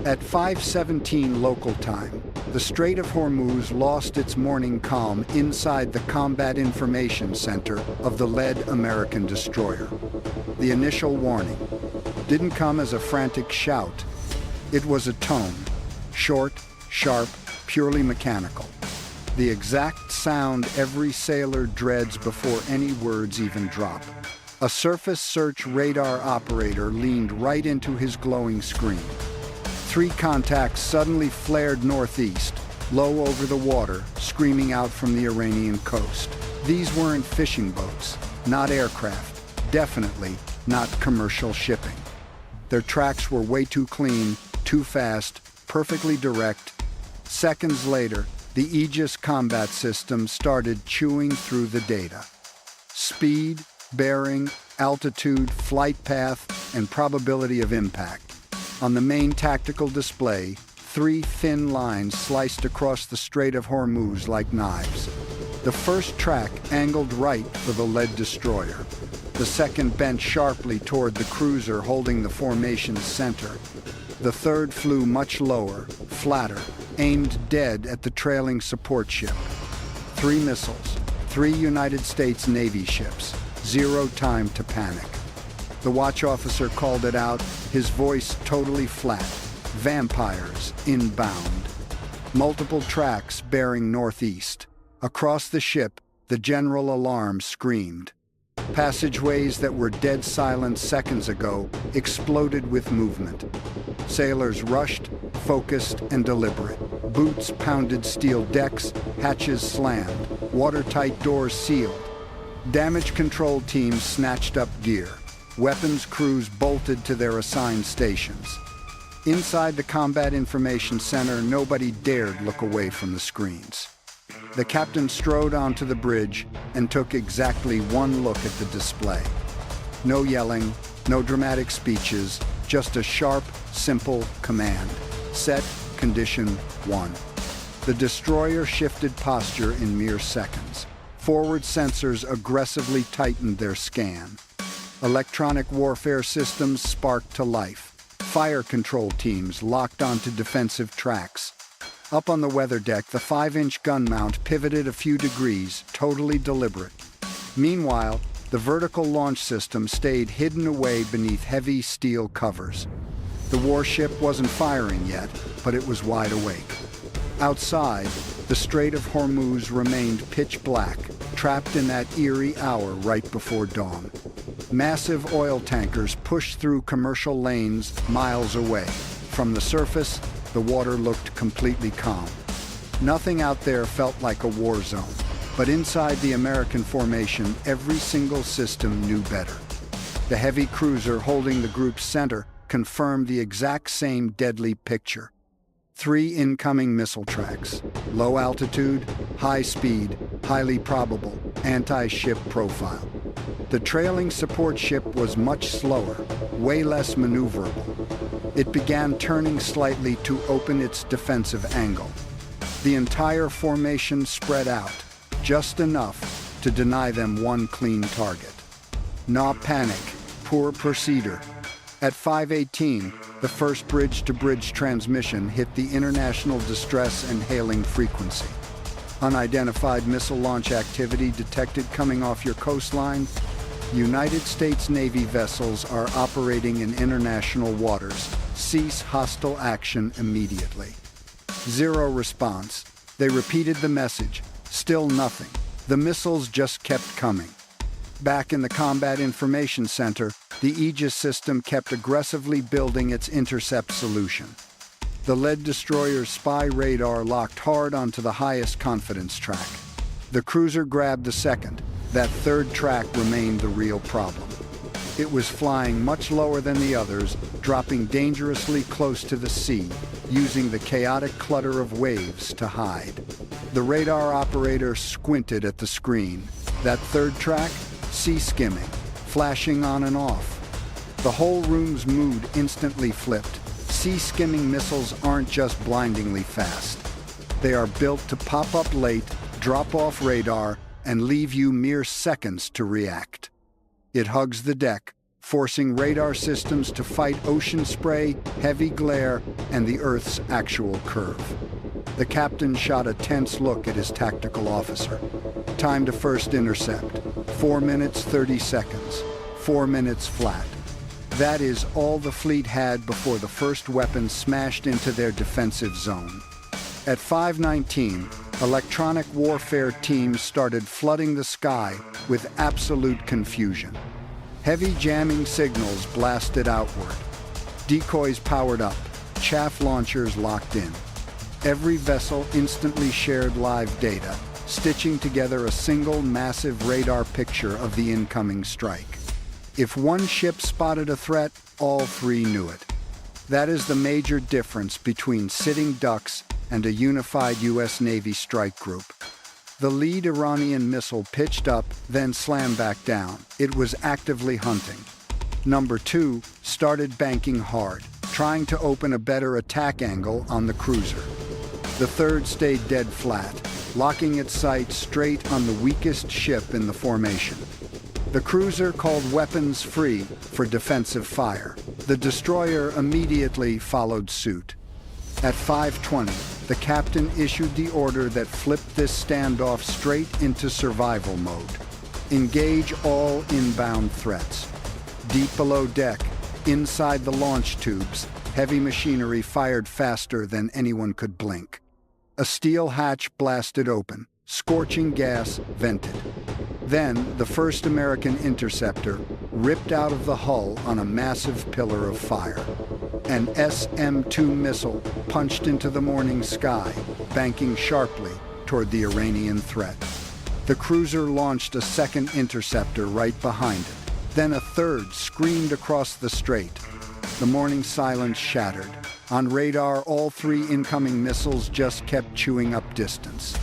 At 5:17 local time, the Strait of Hormuz lost its morning calm inside the Combat Information Center of the lead American destroyer. The initial warning didn't come as a frantic shout. It was a tone, short, sharp, purely mechanical. The exact sound every sailor dreads before any words even drop. A surface search radar operator leaned right into his glowing screen. 3 contacts suddenly flared northeast, low over the water, screaming out from the Iranian coast. These weren't fishing boats, not aircraft, definitely not commercial shipping. Their tracks were way too clean, too fast, perfectly direct. Seconds later, the AEGIS combat system started chewing through the data. Speed, bearing, altitude, flight path, and probability of impact. On the main tactical display, 3 thin lines sliced across the Strait of Hormuz like knives. The first track angled right for the lead destroyer. The second bent sharply toward the cruiser holding the formation's center. The third flew much lower, flatter, aimed dead at the trailing support ship. 3 missiles, 3 United States Navy ships, 0 time to panic. The watch officer called it out, his voice totally flat. Vampires inbound. Multiple tracks bearing northeast. Across the ship, the general alarm screamed. Passageways that were dead silent seconds ago exploded with movement. Sailors rushed, focused, and deliberate. Boots pounded steel decks, hatches slammed, watertight doors sealed. Damage control teams snatched up gear. Weapons crews bolted to their assigned stations. Inside the Combat Information Center, nobody dared look away from the screens. The captain strode onto the bridge and took exactly one look at the display. No yelling, no dramatic speeches, just a sharp, simple command. Set Condition 1. The destroyer shifted posture in mere seconds. Forward sensors aggressively tightened their scan. Electronic warfare systems sparked to life. Fire control teams locked onto defensive tracks. Up on the weather deck, the 5-inch gun mount pivoted a few degrees, totally deliberate. Meanwhile, the vertical launch system stayed hidden away beneath heavy steel covers. The warship wasn't firing yet, but it was wide awake. Outside, the Strait of Hormuz remained pitch black, trapped in that eerie hour right before dawn. Massive oil tankers pushed through commercial lanes miles away. From the surface, the water looked completely calm. Nothing out there felt like a war zone, but inside the American formation, every single system knew better. The heavy cruiser holding the group's center confirmed the exact same deadly picture. 3 incoming missile tracks, low altitude, high speed, highly probable, anti-ship profile. The trailing support ship was much slower, way less maneuverable. It began turning slightly to open its defensive angle. The entire formation spread out, just enough to deny them one clean target. No panic, poor procedure. At 5:18, the first bridge-to-bridge transmission hit the international distress and hailing frequency. Unidentified missile launch activity detected coming off your coastline. United States Navy vessels are operating in international waters. Cease hostile action immediately. 0 response. They repeated the message. Still nothing. The missiles just kept coming. Back in the Combat Information Center, the AEGIS system kept aggressively building its intercept solution. The lead destroyer's spy radar locked hard onto the highest confidence track. The cruiser grabbed the second. That third track remained the real problem. It was flying much lower than the others, dropping dangerously close to the sea, using the chaotic clutter of waves to hide. The radar operator squinted at the screen. That third track? Sea-Skimming, flashing on and off. The whole room's mood instantly flipped. Sea-Skimming missiles aren't just blindingly fast. They are built to pop up late, drop off radar, and leave you mere seconds to react. It hugs the deck, forcing radar systems to fight ocean spray, heavy glare, and the Earth's actual curve. The captain shot a tense look at his tactical officer. Time to first intercept. 4 minutes 30 seconds. 4 minutes flat. That is all the fleet had before the first weapon smashed into their defensive zone. At 5:19, electronic warfare teams started flooding the sky with absolute confusion. Heavy jamming signals blasted outward. Decoys powered up. Chaff launchers locked in. Every vessel instantly shared live data, stitching together a single massive radar picture of the incoming strike. If one ship spotted a threat, all three knew it. That is the major difference between sitting ducks and a unified U.S. Navy strike group. The lead Iranian missile pitched up, then slammed back down. It was actively hunting. Number 2 started banking hard, trying to open a better attack angle on the cruiser. The third stayed dead flat, locking its sight straight on the weakest ship in the formation. The cruiser called weapons free for defensive fire. The destroyer immediately followed suit. At 5:20, the captain issued the order that flipped this standoff straight into survival mode. Engage all inbound threats. Deep below deck, inside the launch tubes, heavy machinery fired faster than anyone could blink. A steel hatch blasted open, scorching gas vented. Then, the first American interceptor ripped out of the hull on a massive pillar of fire. An SM-2 missile punched into the morning sky, banking sharply toward the Iranian threat. The cruiser launched a second interceptor right behind it. Then a third screamed across the strait. The morning silence shattered. On radar, all three incoming missiles just kept chewing up distance.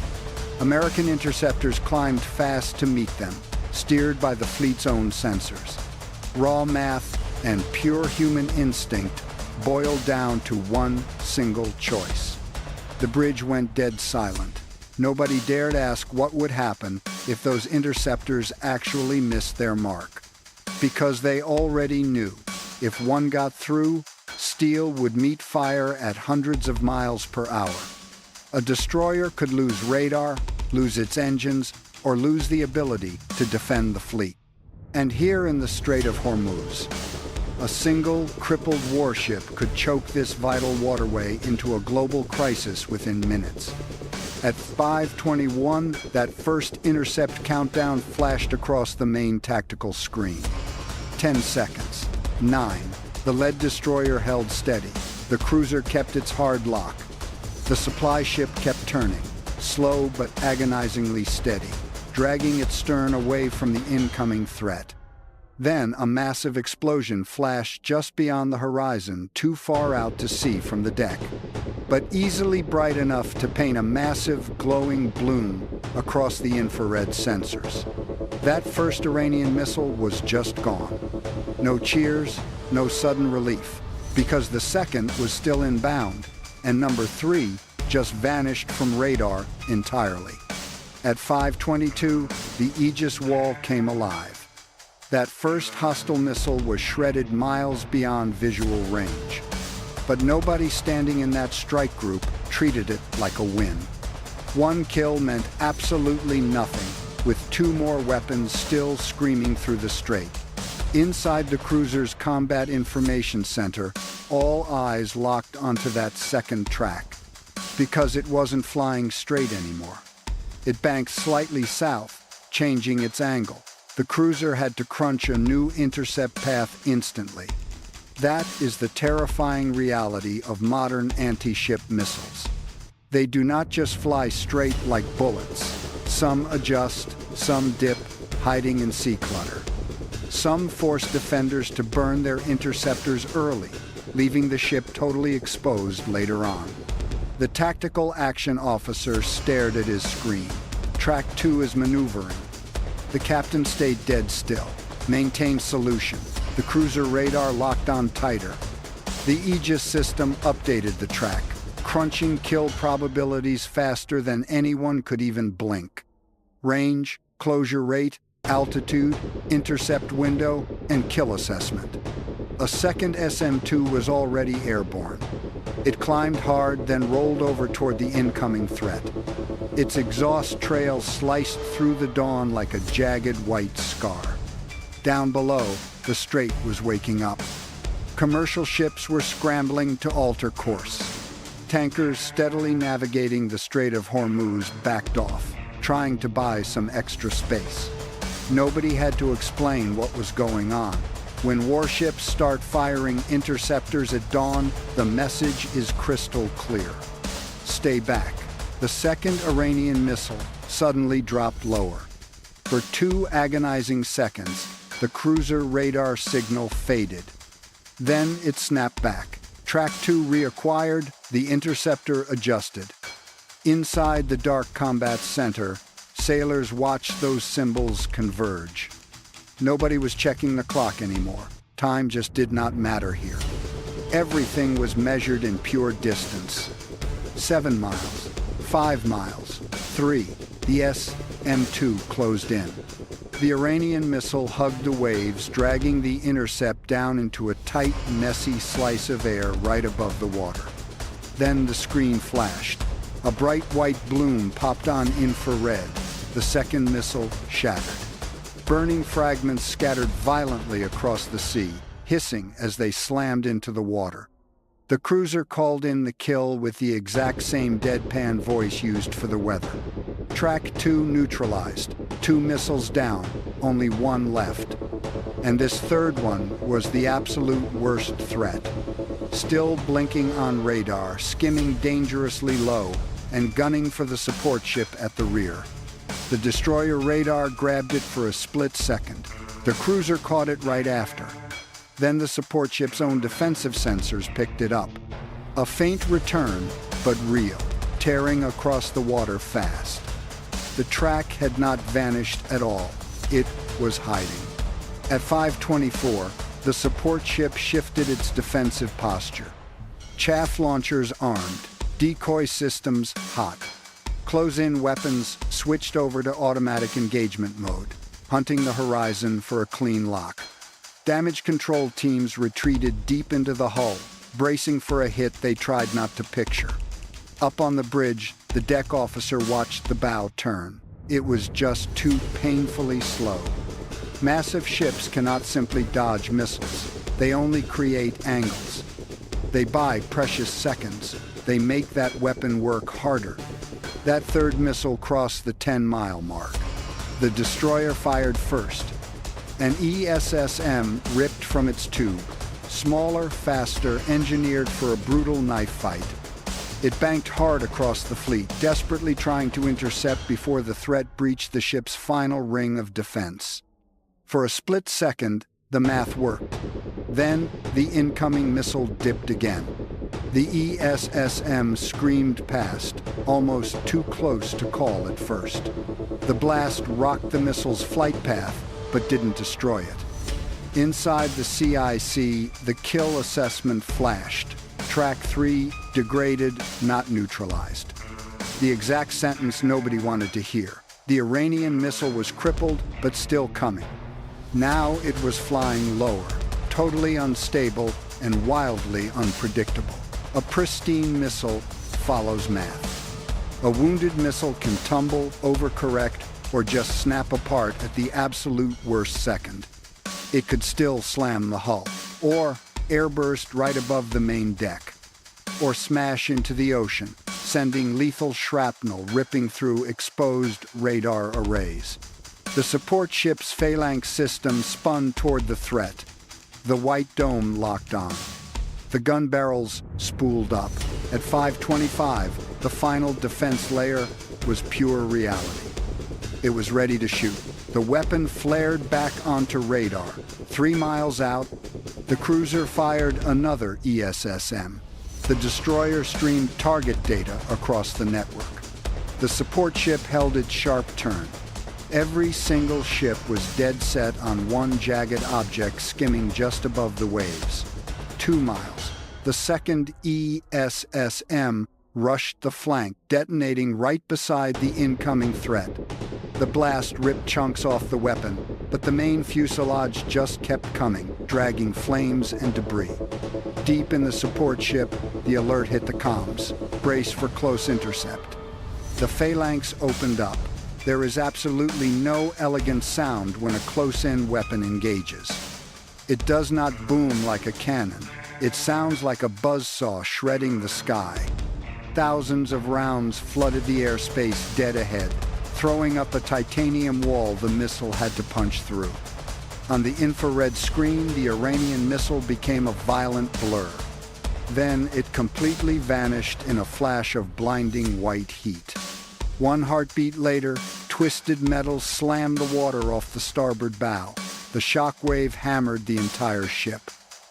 American interceptors climbed fast to meet them, steered by the fleet's own sensors. Raw math and pure human instinct boiled down to one single choice. The bridge went dead silent. Nobody dared ask what would happen if those interceptors actually missed their mark. Because they already knew, if one got through, steel would meet fire at hundreds of miles per hour. A destroyer could lose radar, lose its engines, or lose the ability to defend the fleet. And here in the Strait of Hormuz, a single crippled warship could choke this vital waterway into a global crisis within minutes. At 5:21, that first intercept countdown flashed across the main tactical screen. 10 seconds. 9. The lead destroyer held steady. The cruiser kept its hard lock. The supply ship kept turning, slow but agonizingly steady, dragging its stern away from the incoming threat. Then a massive explosion flashed just beyond the horizon, too far out to see from the deck, but easily bright enough to paint a massive glowing bloom across the infrared sensors. That first Iranian missile was just gone. No cheers, no sudden relief, because the second was still inbound, and number 3 just vanished from radar entirely. At 5:22, the AEGIS wall came alive. That first hostile missile was shredded miles beyond visual range. But nobody standing in that strike group treated it like a win. One kill meant absolutely nothing, with 2 more weapons still screaming through the strait. Inside the cruiser's combat information center, all eyes locked onto that second track, because it wasn't flying straight anymore. It banked slightly south, changing its angle. The cruiser had to crunch a new intercept path instantly. That is the terrifying reality of modern anti-ship missiles. They do not just fly straight like bullets. Some adjust, some dip, hiding in sea clutter. Some force defenders to burn their interceptors early, leaving the ship totally exposed later on. The tactical action officer stared at his screen. Track 2 is maneuvering. The captain stayed dead still, maintained solution. The cruiser radar locked on tighter. The AEGIS system updated the track, crunching kill probabilities faster than anyone could even blink. Range, closure rate, altitude, intercept window, and kill assessment. A second SM-2 was already airborne. It climbed hard, then rolled over toward the incoming threat. Its exhaust trail sliced through the dawn like a jagged white scar. Down below, the Strait was waking up. Commercial ships were scrambling to alter course. Tankers steadily navigating the Strait of Hormuz backed off, trying to buy some extra space. Nobody had to explain what was going on. When warships start firing interceptors at dawn, the message is crystal clear. Stay back. The second Iranian missile suddenly dropped lower. For 2 agonizing seconds, the cruiser radar signal faded. Then it snapped back. Track 2 reacquired, the interceptor adjusted. Inside the dark combat center, sailors watched those symbols converge. Nobody was checking the clock anymore. Time just did not matter here. Everything was measured in pure distance. 7 miles, 5 miles, 3. The SM-2 closed in. The Iranian missile hugged the waves, dragging the intercept down into a tight, messy slice of air right above the water. Then the screen flashed. A bright white bloom popped on infrared. The second missile shattered. Burning fragments scattered violently across the sea, hissing as they slammed into the water. The cruiser called in the kill with the exact same deadpan voice used for the weather. Track 2 neutralized, 2 missiles down, only 1 left. And this third one was the absolute worst threat. Still blinking on radar, skimming dangerously low, and gunning for the support ship at the rear. The destroyer radar grabbed it for a split second. The cruiser caught it right after. Then the support ship's own defensive sensors picked it up. A faint return, but real, tearing across the water fast. The track had not vanished at all. It was hiding. At 5:24, the support ship shifted its defensive posture. Chaff launchers armed, decoy systems hot. Close-in weapons switched over to automatic engagement mode, hunting the horizon for a clean lock. Damage control teams retreated deep into the hull, bracing for a hit they tried not to picture. Up on the bridge, the deck officer watched the bow turn. It was just too painfully slow. Massive ships cannot simply dodge missiles. They only create angles. They buy precious seconds. They make that weapon work harder. That third missile crossed the 10-mile mark. The destroyer fired first. An ESSM ripped from its tube, smaller, faster, engineered for a brutal knife fight. It banked hard across the fleet, desperately trying to intercept before the threat breached the ship's final ring of defense. For a split second, the math worked. Then, the incoming missile dipped again. The ESSM screamed past, almost too close to call at first. The blast rocked the missile's flight path, but didn't destroy it. Inside the CIC, the kill assessment flashed. Track 3, degraded, not neutralized. The exact sentence nobody wanted to hear. The Iranian missile was crippled, but still coming. Now it was flying lower, totally unstable and wildly unpredictable. A pristine missile follows math. A wounded missile can tumble, overcorrect, or just snap apart at the absolute worst second. It could still slam the hull, or airburst right above the main deck, or smash into the ocean, sending lethal shrapnel ripping through exposed radar arrays. The support ship's phalanx system spun toward the threat. The white dome locked on. The gun barrels spooled up. At 5:25, the final defense layer was pure reality. It was ready to shoot. The weapon flared back onto radar. 3 miles out, the cruiser fired another ESSM. The destroyer streamed target data across the network. The support ship held its sharp turn. Every single ship was dead set on one jagged object skimming just above the waves. 2 miles. The second ESSM rushed the flank, detonating right beside the incoming threat. The blast ripped chunks off the weapon, but the main fuselage just kept coming, dragging flames and debris. Deep in the support ship, the alert hit the comms. Brace for close intercept. The phalanx opened up. There is absolutely no elegant sound when a close-in weapon engages. It does not boom like a cannon. It sounds like a buzzsaw shredding the sky. Thousands of rounds flooded the airspace dead ahead, throwing up a titanium wall the missile had to punch through. On the infrared screen, the Iranian missile became a violent blur. Then it completely vanished in a flash of blinding white heat. One heartbeat later, twisted metal slammed the water off the starboard bow. The shock wave hammered the entire ship.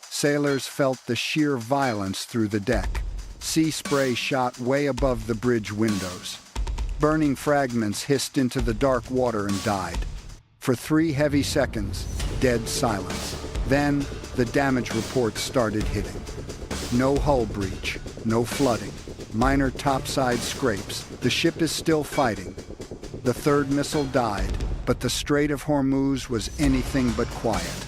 Sailors felt the sheer violence through the deck. Sea spray shot way above the bridge windows. Burning fragments hissed into the dark water and died. For 3 heavy seconds, dead silence. Then, the damage reports started hitting. No hull breach, no flooding, minor topside scrapes. The ship is still fighting. The third missile died, but the Strait of Hormuz was anything but quiet.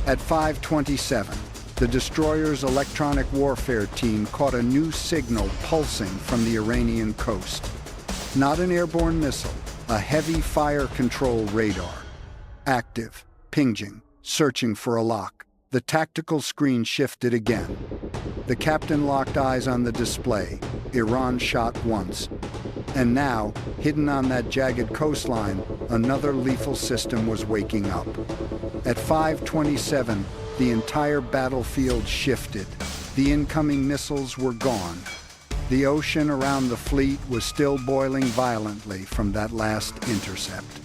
At 5:27, the destroyer's electronic warfare team caught a new signal pulsing from the Iranian coast. Not an airborne missile, a heavy fire control radar. Active, pinging, searching for a lock. The tactical screen shifted again. The captain locked eyes on the display. Iran shot once. And now, hidden on that jagged coastline, another lethal system was waking up. At 5:27, the entire battlefield shifted. The incoming missiles were gone. The ocean around the fleet was still boiling violently from that last intercept.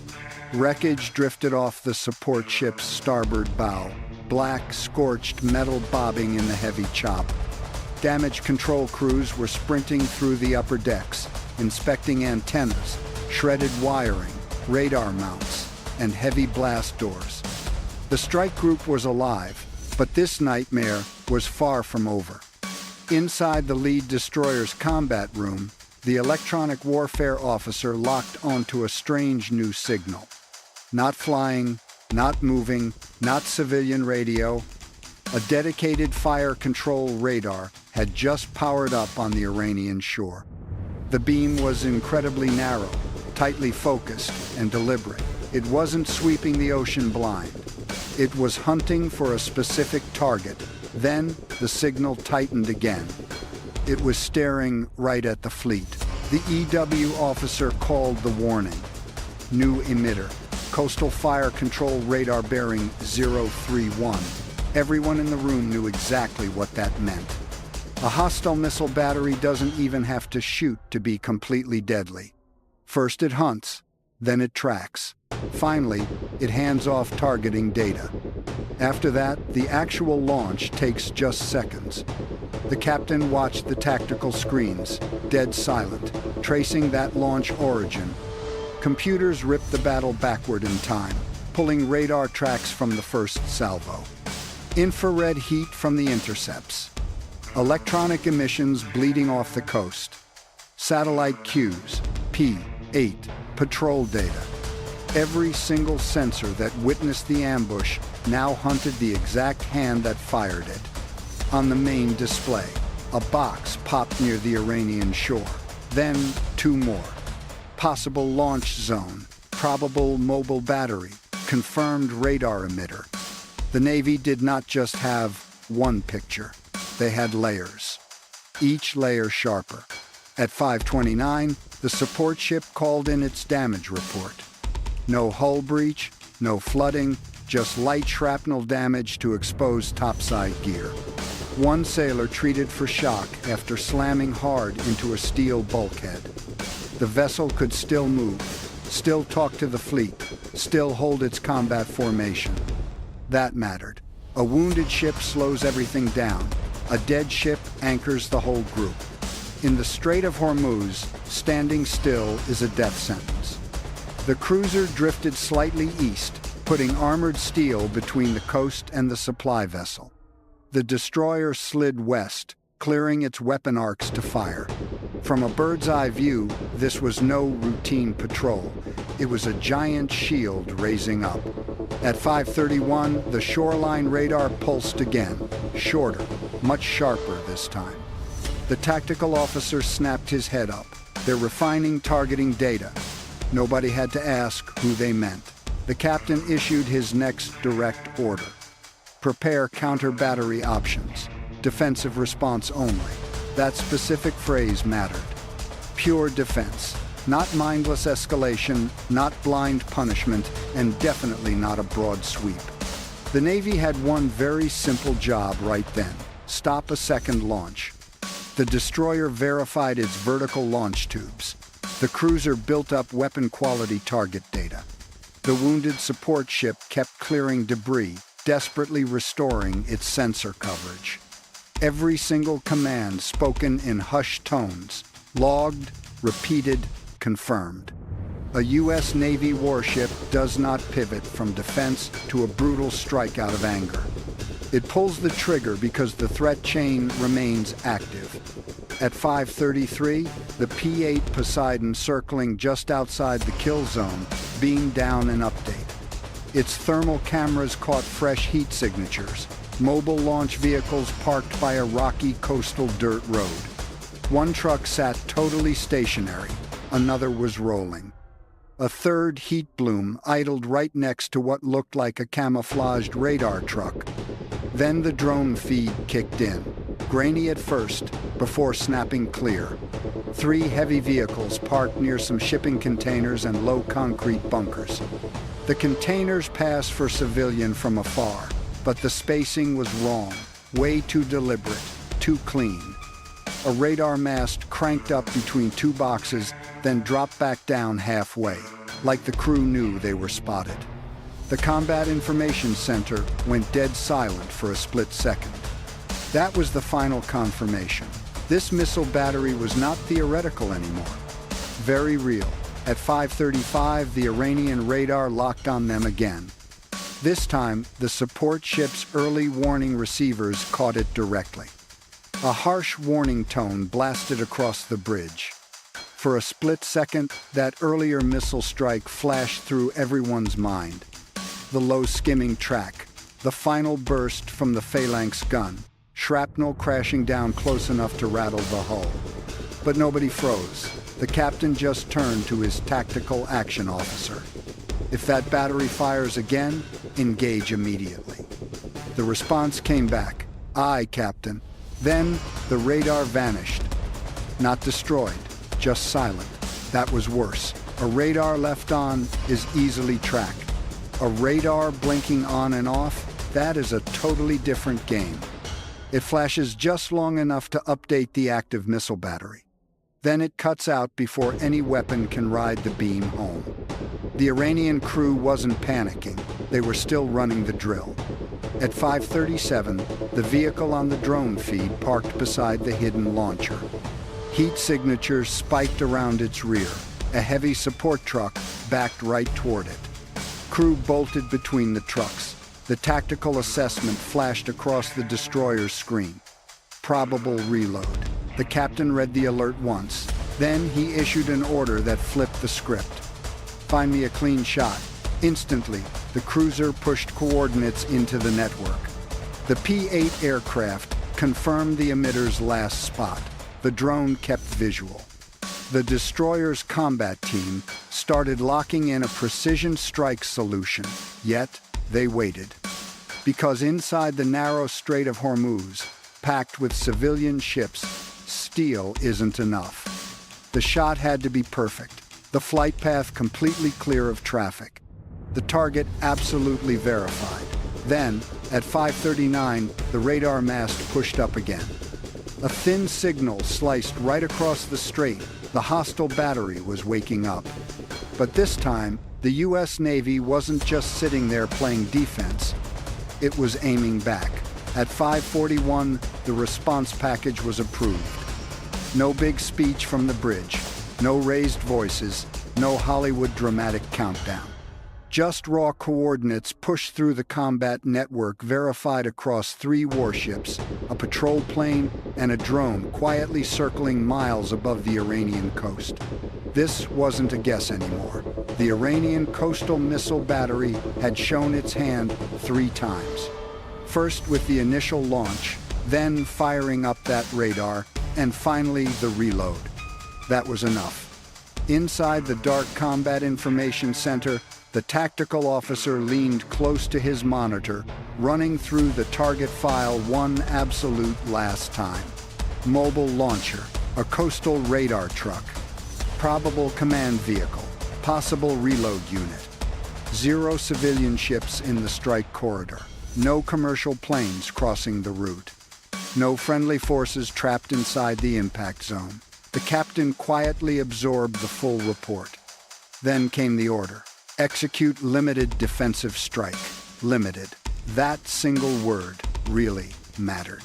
Wreckage drifted off the support ship's starboard bow, black, scorched metal bobbing in the heavy chop. Damage control crews were sprinting through the upper decks, inspecting antennas, shredded wiring, radar mounts, and heavy blast doors. The strike group was alive, but this nightmare was far from over. Inside the lead destroyer's combat room, the electronic warfare officer locked onto a strange new signal. Not flying, not moving, not civilian radio. A dedicated fire control radar had just powered up on the Iranian shore. The beam was incredibly narrow, tightly focused, and deliberate. It wasn't sweeping the ocean blind. It was hunting for a specific target. Then the signal tightened again. It was staring right at the fleet. The EW officer called the warning. New emitter. Coastal Fire Control Radar bearing 031. Everyone in the room knew exactly what that meant. A hostile missile battery doesn't even have to shoot to be completely deadly. First it hunts, then it tracks. Finally, it hands off targeting data. After that, the actual launch takes just seconds. The captain watched the tactical screens, dead silent, tracing that launch origin. Computers ripped the battle backward in time, pulling radar tracks from the first salvo. Infrared heat from the intercepts. Electronic emissions bleeding off the coast. Satellite cues, P8, patrol data. Every single sensor that witnessed the ambush now hunted the exact hand that fired it. On the main display, a box popped near the Iranian shore. Then 2 more. Possible launch zone, probable mobile battery, confirmed radar emitter. The Navy did not just have one picture. They had layers, each layer sharper. At 5:29, the support ship called in its damage report. No hull breach, no flooding, just light shrapnel damage to exposed topside gear. One sailor treated for shock after slamming hard into a steel bulkhead. The vessel could still move, still talk to the fleet, still hold its combat formation. That mattered. A wounded ship slows everything down. A dead ship anchors the whole group. In the Strait of Hormuz, standing still is a death sentence. The cruiser drifted slightly east, putting armored steel between the coast and the supply vessel. The destroyer slid west, clearing its weapon arcs to fire. From a bird's-eye view, this was no routine patrol. It was a giant shield raising up. At 5:31, the shoreline radar pulsed again, shorter, much sharper this time. The tactical officer snapped his head up. They're refining targeting data. Nobody had to ask who they meant. The captain issued his next direct order. Prepare counter-battery options. Defensive response only. That specific phrase mattered. Pure defense. Not mindless escalation, not blind punishment, and definitely not a broad sweep. The Navy had one very simple job right then. Stop a second launch. The destroyer verified its vertical launch tubes. The cruiser built up weapon quality target data. The wounded support ship kept clearing debris, desperately restoring its sensor coverage. Every single command spoken in hushed tones, logged, repeated, confirmed. A U.S. Navy warship does not pivot from defense to a brutal strike out of anger. It pulls the trigger because the threat chain remains active. At 5:33, the P-8 Poseidon circling just outside the kill zone beamed down an update. Its thermal cameras caught fresh heat signatures, mobile launch vehicles parked by a rocky coastal dirt road. One truck sat totally stationary, another was rolling. A third heat bloom idled right next to what looked like a camouflaged radar truck. Then the drone feed kicked in, grainy at first, before snapping clear. 3 heavy vehicles parked near some shipping containers and low concrete bunkers. The containers passed for civilian from afar, but the spacing was wrong, way too deliberate, too clean. A radar mast cranked up between 2 boxes, then dropped back down halfway, like the crew knew they were spotted. The Combat Information Center went dead silent for a split second. That was the final confirmation. This missile battery was not theoretical anymore. Very real. At 5:35, the Iranian radar locked on them again. This time, the support ship's early warning receivers caught it directly. A harsh warning tone blasted across the bridge. For a split second, that earlier missile strike flashed through everyone's mind. The low skimming track, the final burst from the phalanx gun, shrapnel crashing down close enough to rattle the hull. But nobody froze. The captain just turned to his tactical action officer. If that battery fires again, engage immediately. The response came back. Aye, Captain. Then the radar vanished. Not destroyed, just silent. That was worse. A radar left on is easily tracked. A radar blinking on and off, that is a totally different game. It flashes just long enough to update the active missile battery. Then it cuts out before any weapon can ride the beam home. The Iranian crew wasn't panicking. They were still running the drill. At 5:37, the vehicle on the drone feed parked beside the hidden launcher. Heat signatures spiked around its rear. A heavy support truck backed right toward it. Crew bolted between the trucks. The tactical assessment flashed across the destroyer's screen. Probable reload. The captain read the alert once. Then he issued an order that flipped the script. Find me a clean shot. Instantly, the cruiser pushed coordinates into the network. The P-8 aircraft confirmed the emitter's last spot. The drone kept visual. The destroyer's combat team started locking in a precision strike solution, yet they waited. Because inside the narrow Strait of Hormuz, packed with civilian ships, steel isn't enough. The shot had to be perfect, the flight path completely clear of traffic. The target absolutely verified. Then, at 5:39, the radar mast pushed up again. A thin signal sliced right across the strait. The hostile battery was waking up. But this time, the U.S. Navy wasn't just sitting there playing defense. It was aiming back. At 5:41, the response package was approved. No big speech from the bridge, no raised voices, no Hollywood dramatic countdown. Just raw coordinates pushed through the combat network verified across 3 warships, a patrol plane, and a drone quietly circling miles above the Iranian coast. This wasn't a guess anymore. The Iranian coastal missile battery had shown its hand 3 times. First with the initial launch, then firing up that radar, and finally the reload. That was enough. Inside the dark combat information center, the tactical officer leaned close to his monitor, running through the target file one absolute last time. Mobile launcher, a coastal radar truck, probable command vehicle, possible reload unit. 0 civilian ships in the strike corridor. No commercial planes crossing the route. No friendly forces trapped inside the impact zone. The captain quietly absorbed the full report. Then came the order. Execute limited defensive strike. Limited. That single word really mattered.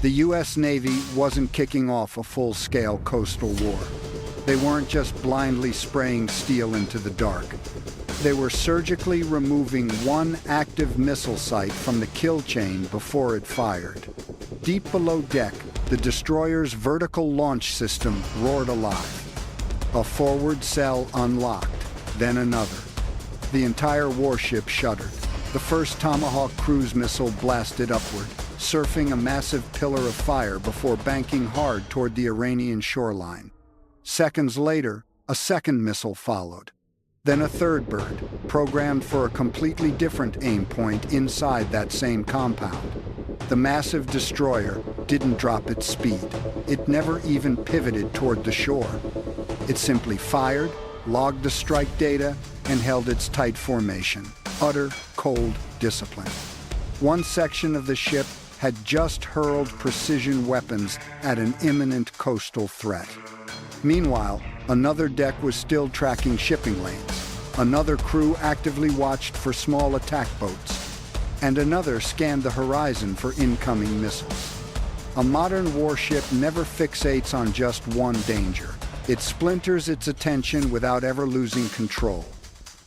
The U.S. Navy wasn't kicking off a full-scale coastal war. They weren't just blindly spraying steel into the dark. They were surgically removing one active missile site from the kill chain before it fired. Deep below deck, the destroyer's vertical launch system roared alive. A forward cell unlocked, then another. The entire warship shuddered. The first Tomahawk cruise missile blasted upward, surfing a massive pillar of fire before banking hard toward the Iranian shoreline. Seconds later, a second missile followed. Then a third bird, programmed for a completely different aim point inside that same compound. The massive destroyer didn't drop its speed. It never even pivoted toward the shore. It simply fired, logged the strike data, and held its tight formation. Utter, cold discipline. One section of the ship had just hurled precision weapons at an imminent coastal threat. Meanwhile, another deck was still tracking shipping lanes. Another crew actively watched for small attack boats. And another scanned the horizon for incoming missiles. A modern warship never fixates on just one danger. It splinters its attention without ever losing control.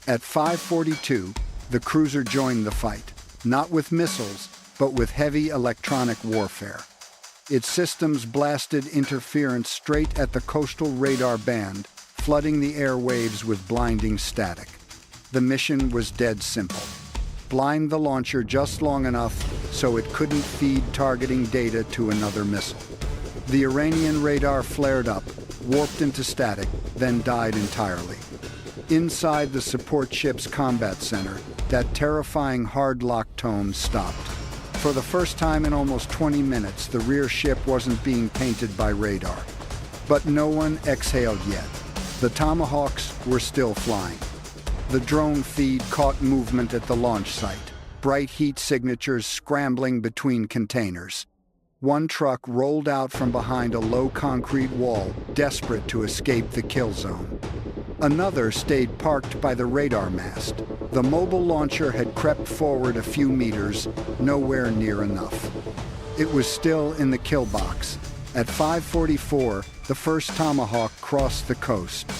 At 5:42, the cruiser joined the fight, not with missiles, but with heavy electronic warfare. Its systems blasted interference straight at the coastal radar band, flooding the airwaves with blinding static. The mission was dead simple. Blind the launcher just long enough so it couldn't feed targeting data to another missile. The Iranian radar flared up, warped into static, then died entirely. Inside the support ship's combat center, that terrifying hard-lock tone stopped. For the first time in almost 20 minutes, the rear ship wasn't being painted by radar. But no one exhaled yet. The Tomahawks were still flying. The drone feed caught movement at the launch site, bright heat signatures scrambling between containers. One truck rolled out from behind a low concrete wall, desperate to escape the kill zone. Another stayed parked by the radar mast. The mobile launcher had crept forward a few meters, nowhere near enough. It was still in the kill box. At 5:44, the first Tomahawk crossed the coast.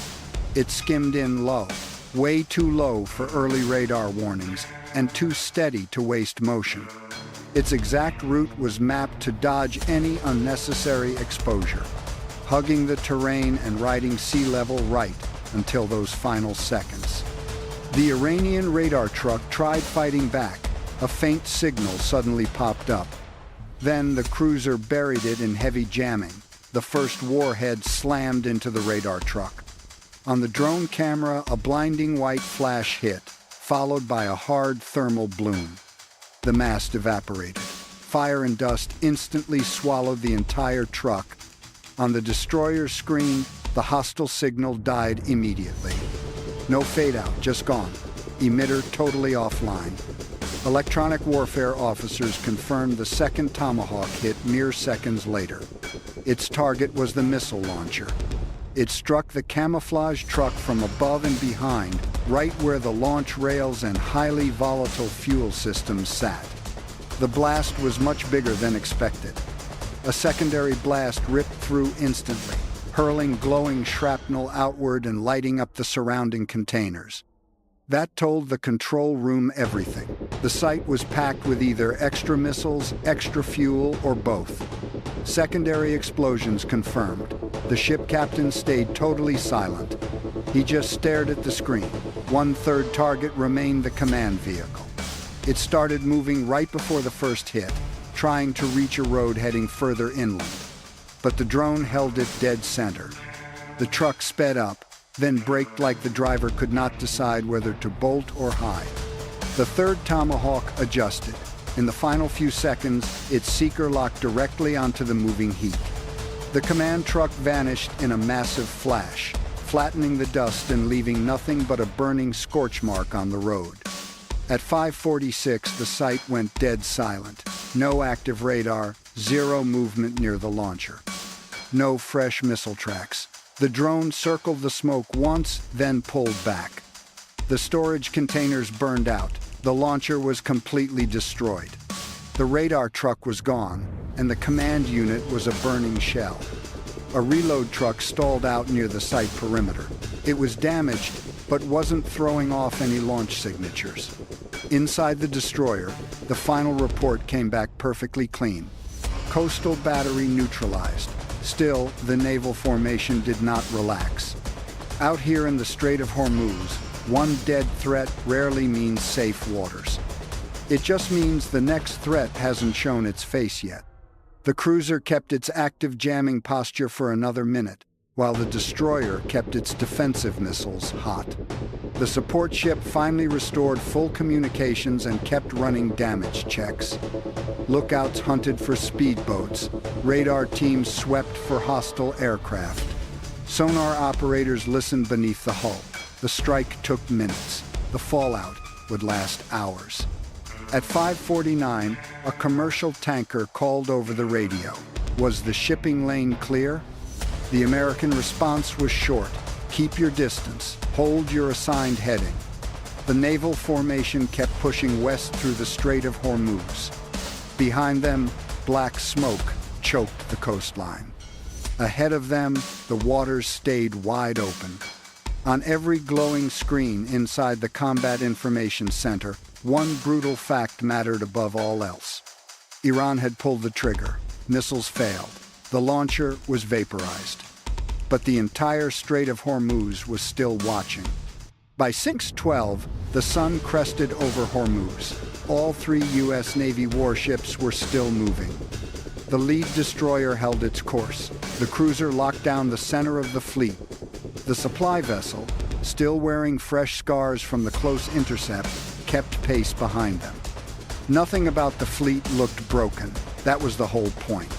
It skimmed in low. Way too low for early radar warnings, and too steady to waste motion. Its exact route was mapped to dodge any unnecessary exposure, hugging the terrain and riding sea level right until those final seconds. The Iranian radar truck tried fighting back. A faint signal suddenly popped up. Then the cruiser buried it in heavy jamming. The first warhead slammed into the radar truck. On the drone camera, a blinding white flash hit, followed by a hard thermal bloom. The mast evaporated. Fire and dust instantly swallowed the entire truck. On the destroyer's screen, the hostile signal died immediately. No fade-out, just gone. Emitter totally offline. Electronic warfare officers confirmed the second Tomahawk hit mere seconds later. Its target was the missile launcher. It struck the camouflage truck from above and behind, right where the launch rails and highly volatile fuel systems sat. The blast was much bigger than expected. A secondary blast ripped through instantly, hurling glowing shrapnel outward and lighting up the surrounding containers. That told the control room everything. The site was packed with either extra missiles, extra fuel, or both. Secondary explosions confirmed. The ship captain stayed totally silent. He just stared at the screen. One-third target remained the command vehicle. It started moving right before the first hit, trying to reach a road heading further inland. But the drone held it dead center. The truck sped up, then braked like the driver could not decide whether to bolt or hide. The third Tomahawk adjusted. In the final few seconds, its seeker locked directly onto the moving heat. The command truck vanished in a massive flash, flattening the dust and leaving nothing but a burning scorch mark on the road. At 5:46, the site went dead silent. No active radar, zero movement near the launcher. No fresh missile tracks. The drone circled the smoke once, then pulled back. The storage containers burned out. The launcher was completely destroyed. The radar truck was gone, and the command unit was a burning shell. A reload truck stalled out near the site perimeter. It was damaged, but wasn't throwing off any launch signatures. Inside the destroyer, the final report came back perfectly clean. Coastal battery neutralized. Still, the naval formation did not relax. Out here in the Strait of Hormuz, one dead threat rarely means safe waters. It just means the next threat hasn't shown its face yet. The cruiser kept its active jamming posture for another minute, while the destroyer kept its defensive missiles hot. The support ship finally restored full communications and kept running damage checks. Lookouts hunted for speedboats. Radar teams swept for hostile aircraft. Sonar operators listened beneath the hull. The strike took minutes. The fallout would last hours. At 5:49, a commercial tanker called over the radio. Was the shipping lane clear? The American response was short. Keep your distance. Hold your assigned heading. The naval formation kept pushing west through the Strait of Hormuz. Behind them, black smoke choked the coastline. Ahead of them, the waters stayed wide open. On every glowing screen inside the Combat Information Center, one brutal fact mattered above all else. Iran had pulled the trigger. Missiles failed. The launcher was vaporized. But the entire Strait of Hormuz was still watching. By 6:12, the sun crested over Hormuz. All three U.S. Navy warships were still moving. The lead destroyer held its course. The cruiser locked down the center of the fleet. The supply vessel, still wearing fresh scars from the close intercept, kept pace behind them. Nothing about the fleet looked broken. That was the whole point.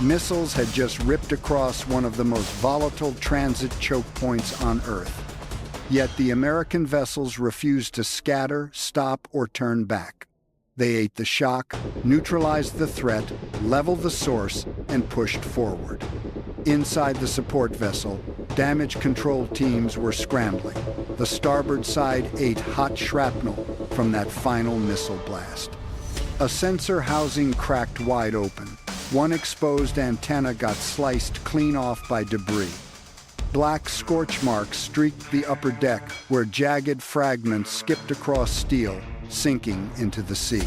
Missiles had just ripped across one of the most volatile transit choke points on Earth. Yet the American vessels refused to scatter, stop, or turn back. They ate the shock, neutralized the threat, leveled the source, and pushed forward. Inside the support vessel, damage control teams were scrambling. The starboard side ate hot shrapnel from that final missile blast. A sensor housing cracked wide open. One exposed antenna got sliced clean off by debris. Black scorch marks streaked the upper deck where jagged fragments skipped across steel, sinking into the sea.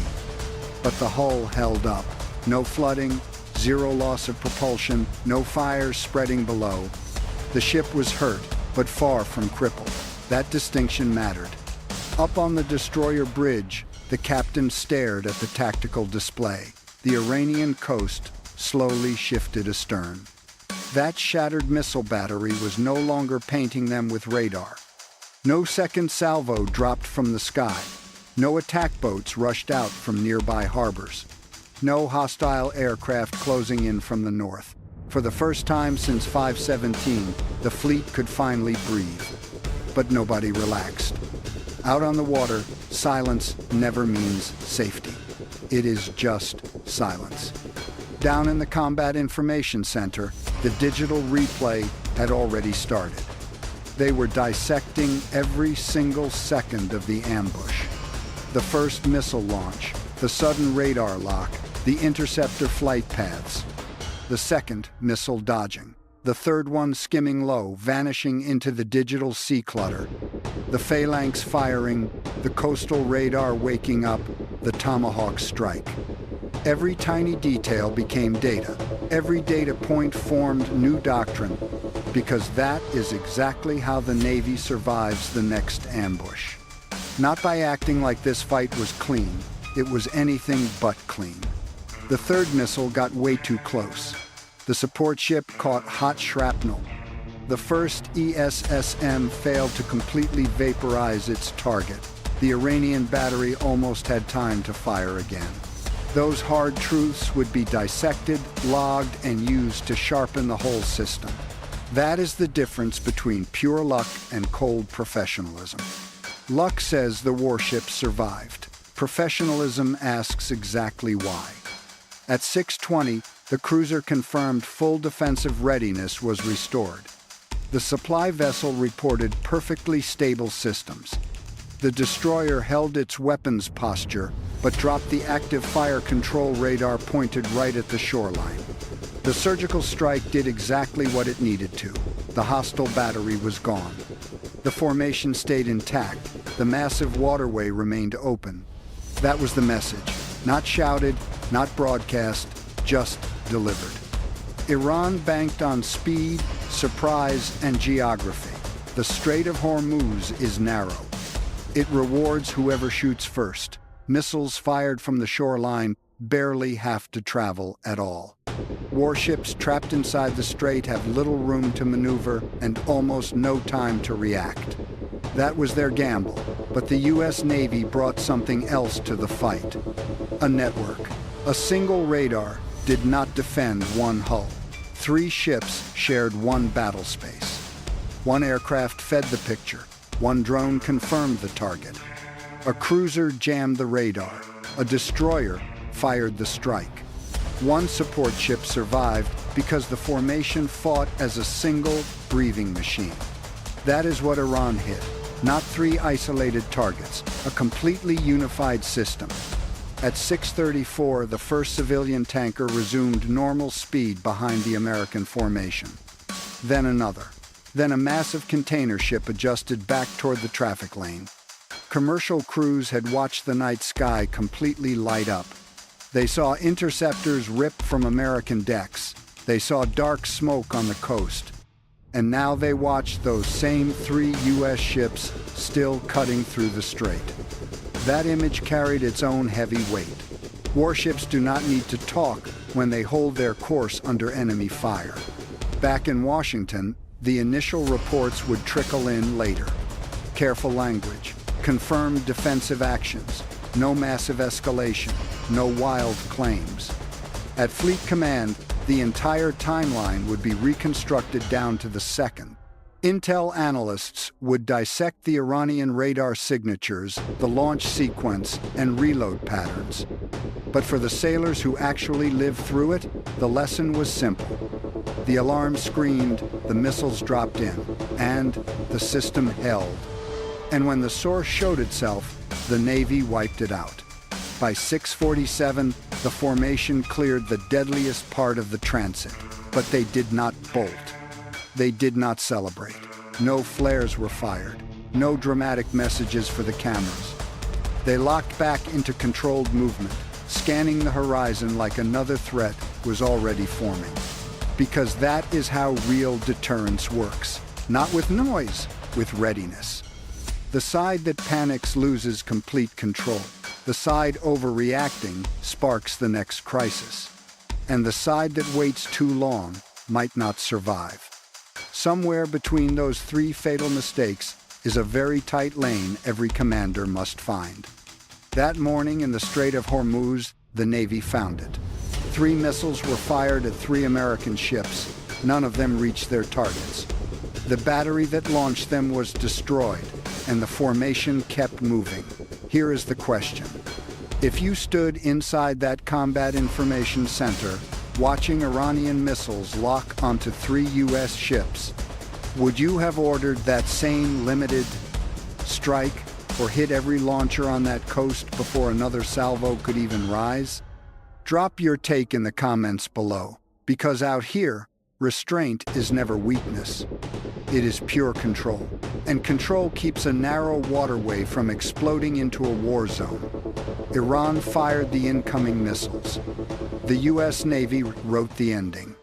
But the hull held up. No flooding, zero loss of propulsion, no fires spreading below. The ship was hurt, but far from crippled. That distinction mattered. Up on the destroyer bridge, the captain stared at the tactical display. The Iranian coast slowly shifted astern. That shattered missile battery was no longer painting them with radar. No second salvo dropped from the sky. No attack boats rushed out from nearby harbors. No hostile aircraft closing in from the north. For the first time since 5/17, the fleet could finally breathe. But nobody relaxed. Out on the water, silence never means safety. It is just silence. Down in the Combat Information Center, the digital replay had already started. They were dissecting every single second of the ambush. The first missile launch, the sudden radar lock, the interceptor flight paths. The second, missile dodging. the third one skimming low, vanishing into the digital sea clutter. The phalanx firing, the coastal radar waking up, the tomahawk strike. Every tiny detail became data. Every data point formed new doctrine, because that is exactly how the Navy survives the next ambush. Not by acting like this fight was clean, it was anything but clean. The third missile got way too close. The support ship caught hot shrapnel. The first ESSM failed to completely vaporize its target. The Iranian battery almost had time to fire again. Those hard truths would be dissected, logged, and used to sharpen the whole system. That is the difference between pure luck and cold professionalism. Luck says the warships survived. Professionalism asks exactly why. At 6:20, the cruiser confirmed full defensive readiness was restored. The supply vessel reported perfectly stable systems. The destroyer held its weapons posture, but dropped the active fire control radar pointed right at the shoreline. The surgical strike did exactly what it needed to. The hostile battery was gone. The formation stayed intact. The massive waterway remained open. That was the message. Not shouted, not broadcast, just delivered. Iran banked on speed, surprise, and geography. The Strait of Hormuz is narrow. It rewards whoever shoots first. Missiles fired from the shoreline barely have to travel at all. Warships trapped inside the strait have little room to maneuver and almost no time to react. That was their gamble, but the U.S. Navy brought something else to the fight. A network. A single radar did not defend one hull. 3 ships shared one battle space. One aircraft fed the picture. One drone confirmed the target. A cruiser jammed the radar. A destroyer fired the strike. One support ship survived because the formation fought as a single breathing machine. That is what Iran hit. Not 3 isolated targets, a completely unified system. At 6:34, the first civilian tanker resumed normal speed behind the American formation. Then another. Then a massive container ship adjusted back toward the traffic lane. Commercial crews had watched the night sky completely light up. They saw interceptors rip from American decks. They saw dark smoke on the coast. And now they watched those same 3 U.S. ships still cutting through the strait. That image carried its own heavy weight. Warships do not need to talk when they hold their course under enemy fire. Back in Washington, the initial reports would trickle in later. Careful language, confirmed defensive actions, no massive escalation, no wild claims. At Fleet Command, the entire timeline would be reconstructed down to the second. Intel analysts would dissect the Iranian radar signatures, the launch sequence, and reload patterns. But for the sailors who actually lived through it, the lesson was simple. The alarm screamed, the missiles dropped in, and the system held. And when the source showed itself, the Navy wiped it out. By 6:47, the formation cleared the deadliest part of the transit, but they did not bolt. They did not celebrate. No flares were fired. No dramatic messages for the cameras. They locked back into controlled movement, scanning the horizon like another threat was already forming. Because that is how real deterrence works. Not with noise, with readiness. The side that panics loses complete control. The side overreacting sparks the next crisis. And the side that waits too long might not survive. Somewhere between those 3 fatal mistakes is a very tight lane every commander must find. That morning in the Strait of Hormuz, the Navy found it. 3 missiles were fired at 3 American ships. None of them reached their targets. The battery that launched them was destroyed, and the formation kept moving. Here is the question. If you stood inside that combat information center, watching Iranian missiles lock onto 3 U.S. ships, would you have ordered that same limited strike or hit every launcher on that coast before another salvo could even rise? Drop your take in the comments below, because out here, Restraint is never weakness. It is pure control. And control keeps a narrow waterway from exploding into a war zone. Iran fired the incoming missiles. The U.S. Navy wrote the ending.